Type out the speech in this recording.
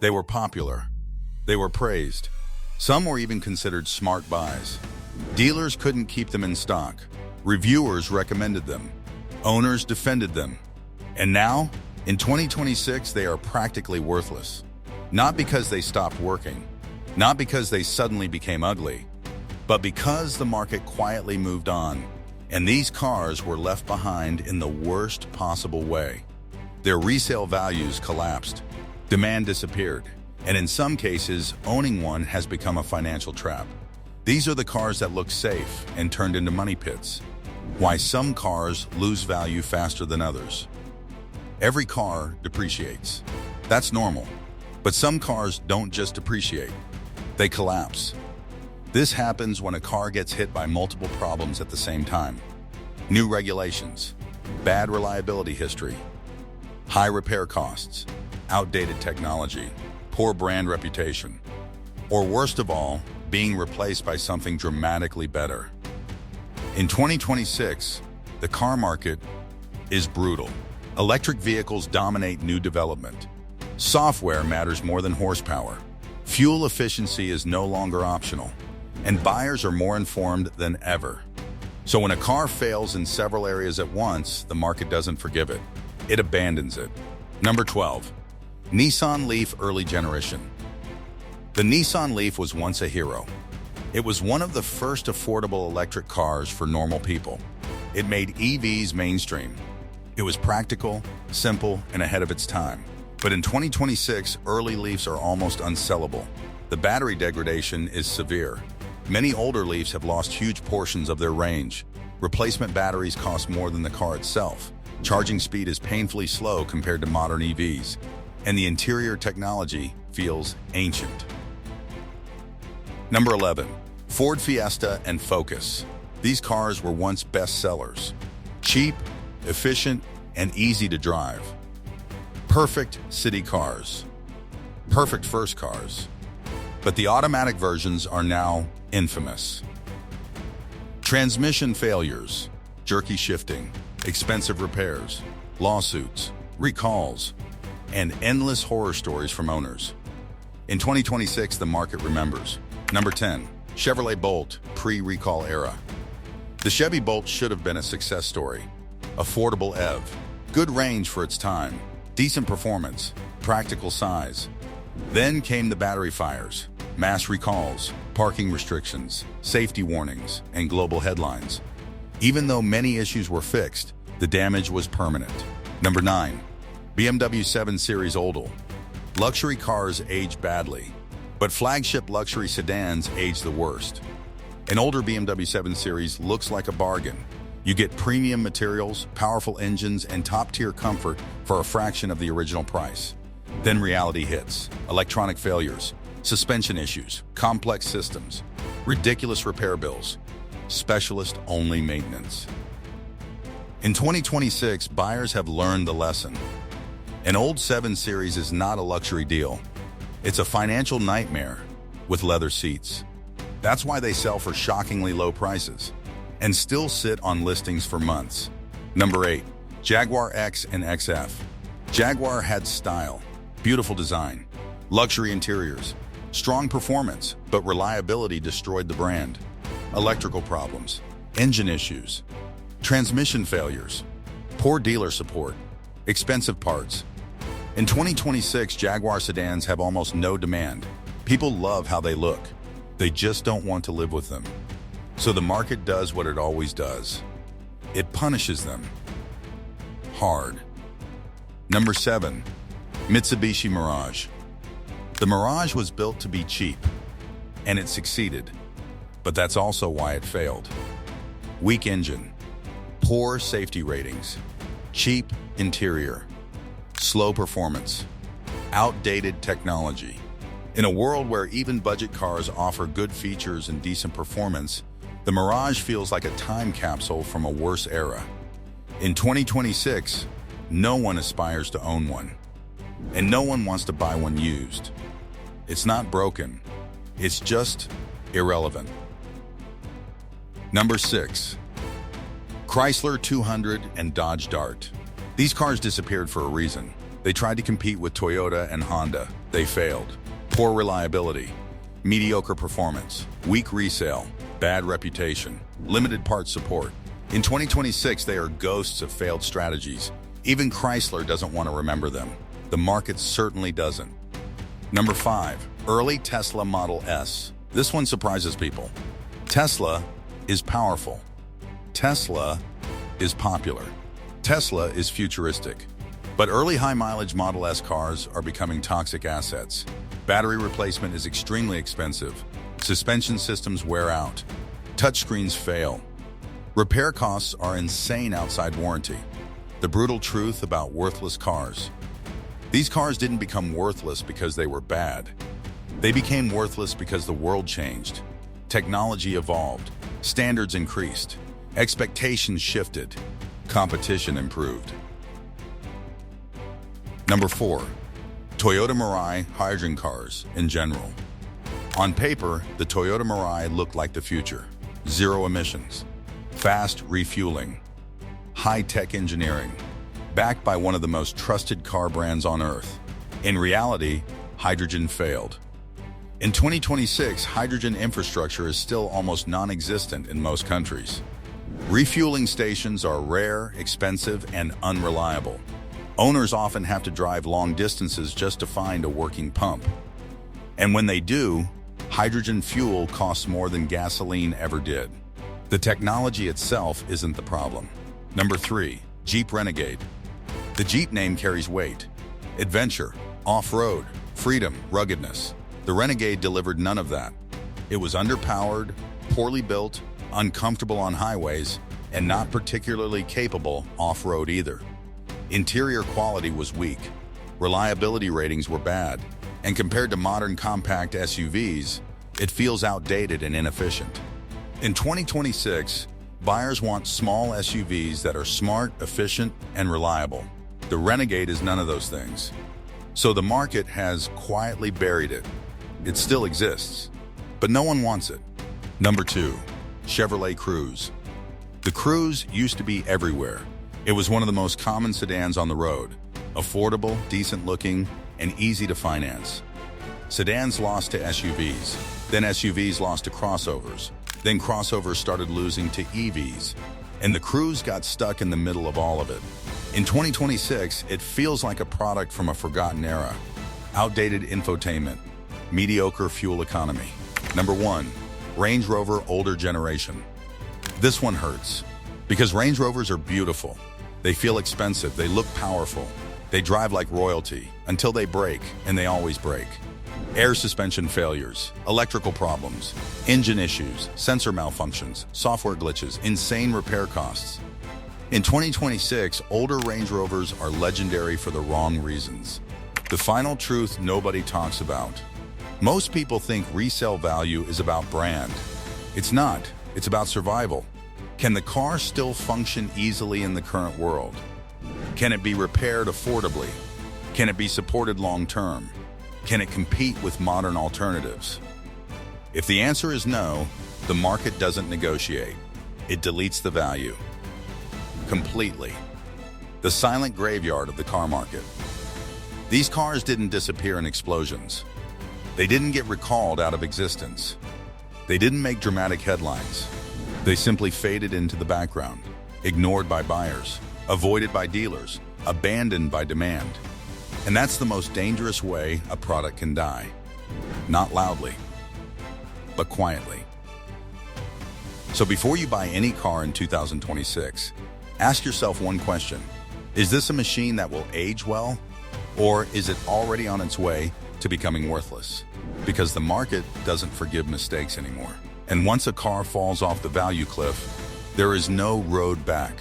They were popular. They were praised. Some were even considered smart buys. Dealers couldn't keep them in stock. Reviewers recommended them. Owners defended them. And now, in 2026, they are practically worthless. Not because they stopped working, not because they suddenly became ugly, but because the market quietly moved on, and these cars were left behind in the worst possible way. Their resale values collapsed, demand disappeared, and in some cases, owning one has become a financial trap. These are the cars that look safe and turned into money pits. Why some cars lose value faster than others. Every car depreciates. That's normal. But some cars don't just depreciate, they collapse. This happens when a car gets hit by multiple problems at the same time. New regulations, bad reliability history, high repair costs, outdated technology, poor brand reputation, or worst of all, being replaced by something dramatically better. In 2026, the car market is brutal. Electric vehicles dominate new development. Software matters more than horsepower. Fuel efficiency is no longer optional, and buyers are more informed than ever. So when a car fails in several areas at once, the market doesn't forgive it. It abandons it. Number 12. Nissan Leaf Early Generation. The Nissan Leaf was once a hero. It was one of the first affordable electric cars for normal people. It made EVs mainstream. It was practical, simple, and ahead of its time. But in 2026, early Leafs are almost unsellable. The battery degradation is severe. Many older Leafs have lost huge portions of their range. Replacement batteries cost more than the car itself. Charging speed is painfully slow compared to modern EVs. And the interior technology feels ancient. Number 11. Ford Fiesta and Focus. These cars were once best sellers. Cheap, efficient, and easy to drive. Perfect city cars. Perfect first cars. But the automatic versions are now infamous. Transmission failures, jerky shifting, expensive repairs, lawsuits, recalls, and endless horror stories from owners. In 2026, the market remembers. Number 10. Chevrolet Bolt, pre-recall era. The Chevy Bolt should have been a success story. Affordable EV, good range for its time, decent performance, practical size. Then came the battery fires, mass recalls, parking restrictions, safety warnings, and global headlines. Even though many issues were fixed, the damage was permanent. Number 9. BMW 7 Series Oldal. Luxury cars age badly, but flagship luxury sedans age the worst. An older BMW 7 Series looks like a bargain. You get premium materials, powerful engines, and top-tier comfort for a fraction of the original price. Then reality hits. Electronic failures, suspension issues, complex systems, ridiculous repair bills, specialist-only maintenance. In 2026, buyers have learned the lesson. An old 7 Series is not a luxury deal. It's a financial nightmare with leather seats. That's why they sell for shockingly low prices and still sit on listings for months. Number 8. Jaguar X and XF. Jaguar had style, beautiful design, luxury interiors, strong performance, but reliability destroyed the brand. Electrical problems, engine issues, transmission failures, poor dealer support, expensive parts. In 2026, Jaguar sedans have almost no demand. People love how they look. They just don't want to live with them. So the market does what it always does. It punishes them. Hard. Number 7. Mitsubishi Mirage. The Mirage was built to be cheap, and it succeeded. But that's also why it failed. Weak engine, poor safety ratings, cheap interior, slow performance, outdated technology. In a world where even budget cars offer good features and decent performance, the Mirage feels like a time capsule from a worse era. In 2026, no one aspires to own one, and no one wants to buy one used. It's not broken, it's just irrelevant. Number 6. Chrysler 200 and Dodge Dart. These cars disappeared for a reason. They tried to compete with Toyota and Honda, They failed. Poor reliability, mediocre performance, weak resale, bad reputation, limited part support. In 2026, they are ghosts of failed strategies. Even Chrysler doesn't want to remember them. The market certainly doesn't. Number 5, early Tesla Model S. This one surprises people. Tesla is powerful. Tesla is popular. Tesla is futuristic. But early high-mileage Model S cars are becoming toxic assets. Battery replacement is extremely expensive. Suspension systems wear out. Touchscreens fail. Repair costs are insane outside warranty. The brutal truth about worthless cars. These cars didn't become worthless because they were bad. They became worthless because the world changed. Technology evolved. Standards increased. Expectations shifted. Competition improved. Number 4, Toyota Mirai hydrogen cars in general. On paper, the Toyota Mirai looked like the future. Zero emissions, fast refueling, high-tech engineering, backed by one of the most trusted car brands on Earth. In reality, hydrogen failed. In 2026, hydrogen infrastructure is still almost non-existent in most countries. Refueling stations are rare, expensive, and unreliable. Owners often have to drive long distances just to find a working pump. And when they do, hydrogen fuel costs more than gasoline ever did. The technology itself isn't the problem. Number 3, Jeep Renegade. The Jeep name carries weight. Adventure, off-road, freedom, ruggedness. The Renegade delivered none of that. It was underpowered, poorly built, uncomfortable on highways, and not particularly capable off-road either. Interior quality was weak, reliability ratings were bad, and compared to modern compact SUVs, it feels outdated and inefficient. In 2026, buyers want small SUVs that are smart, efficient, and reliable. The Renegade is none of those things. So the market has quietly buried it. It still exists, but no one wants it. Number 2, Chevrolet Cruze. The Cruze used to be everywhere. It was one of the most common sedans on the road, affordable, decent-looking, and easy to finance. Sedans lost to SUVs, then SUVs lost to crossovers, then crossovers started losing to EVs, and the Cruze got stuck in the middle of all of it. In 2026, it feels like a product from a forgotten era. Outdated infotainment, mediocre fuel economy. Number 1, Range Rover older generation. This one hurts, because Range Rovers are beautiful. They feel expensive, they look powerful, they drive like royalty, until they break, and they always break. Air suspension failures, electrical problems, engine issues, sensor malfunctions, software glitches, insane repair costs. In 2026, older Range Rovers are legendary for the wrong reasons. The final truth nobody talks about. Most people think resale value is about brand. It's not, it's about survival. Can the car still function easily in the current world? Can it be repaired affordably? Can it be supported long-term? Can it compete with modern alternatives? If the answer is no, the market doesn't negotiate. It deletes the value. Completely. The silent graveyard of the car market. These cars didn't disappear in explosions. They didn't get recalled out of existence. They didn't make dramatic headlines. They simply faded into the background, ignored by buyers, avoided by dealers, abandoned by demand. And that's the most dangerous way a product can die. Not loudly, but quietly. So before you buy any car in 2026, ask yourself one question. Is this a machine that will age well? Or is it already on its way to becoming worthless? Because the market doesn't forgive mistakes anymore. And once a car falls off the value cliff, there is no road back.